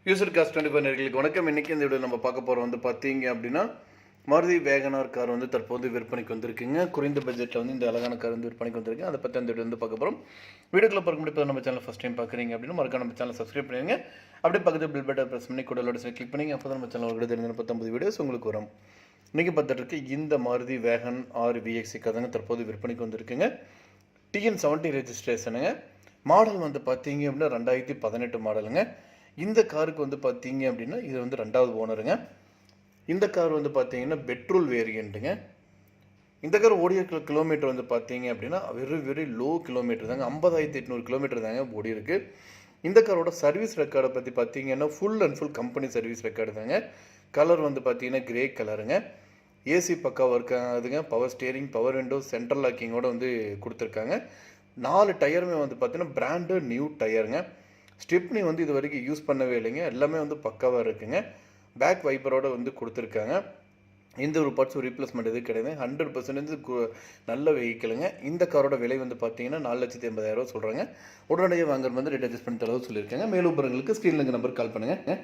User cost 25 நேயர்களுக்கு வணக்கம். இன்னைக்கு இந்த வீடியோ நம்ம பார்க்க போகிறோம் வந்து பார்த்தீங்க அப்படின்னா மாருதி வேகனார் கார் வந்து தற்போது விற்பனைக்கு வந்திருக்குங்க. குறைந்த பட்ஜெட்டில் வந்து இந்த அழகான கார் வந்து விற்பனைக்கு வந்திருக்கு. அதை பற்றி அந்த வீடியோ வந்து பார்க்க போகிறோம். வீடியோக்குள்ள பார்க்க முடியாது நம்ம சேனல் ஃபஸ்ட் டைம் பார்க்குறீங்க அப்படின்னு மறக்காம நம்ம சேனல் சப்ஸ்கிரைப் பண்ணுங்க. அப்படியே பக்கத்தில் பில் பட்டன் ப்ரெஸ் பண்ணி கூட கிளிக் பண்ணி அப்போ தான் நம்ம சேனல் ஒரு 19 வீடியோஸ் உங்களுக்கு வரும். இன்றைக்கி பார்த்துட்டு இருக்கு இந்த மாருதி வேகன் ஆர் விஎக்ஸி கதாங்க தற்போது விற்பனைக்கு வந்திருக்குங்க. TN70 ரெஜிஸ்ட்ரேஷனுங்க. மாடல் வந்து பார்த்தீங்க அப்படின்னா 2018 மாடலுங்க. இந்த காருக்கு வந்து பார்த்தீங்க அப்படின்னா இது வந்து 2வது ஓனருங்க. இந்த கார் வந்து பார்த்தீங்கன்னா பெட்ரோல் வேரியண்ட்டுங்க. இந்த கார் ஓடிய கிலோமீட்டர் வந்து பார்த்தீங்க அப்படின்னா வெரி லோ கிலோமீட்டர் தாங்க. 50,800 கிலோமீட்டர் தாங்க ஓடி இருக்கு. இந்த காரோட சர்வீஸ் ரெக்கார்டை பற்றி பார்த்தீங்கன்னா full and full company service record தாங்க. கலர் வந்து பார்த்தீங்கன்னா கிரே கலருங்க. ஏசி பக்காவாக இருக்காதுங்க. Power steering, power window, central லாக்கிங்கோட வந்து கொடுத்துருக்காங்க. 4 டயருமே வந்து பார்த்தீங்கன்னா பிராண்டு நியூ டயருங்க. ஸ்டெப்னி வந்து இது வரைக்கும் யூஸ் பண்ணவே இல்லைங்க. எல்லாமே வந்து பக்காவாக இருக்குங்க. பேக் வைப்பரோடு வந்து கொடுத்துருக்காங்க. எந்த ஒரு பார்ட்ஸும் ரீப்ளேஸ்மெண்ட் எதுவும் கிடையாது. 100% நல்ல வெஹிக்கிளுங்க. இந்த காரோட விலை வந்து பார்த்தீங்கன்னா 4,80,000 சொல்கிறாங்க. உடனடியாக வாங்குற வந்து ரேட் அட்ஜஸ்ட் பண்ணி தரவும் சொல்லியிருக்காங்க. மேலும் விவரங்களுக்கு ஸ்க்ரீனில் நம்பர் கால் பண்ணுங்கள்.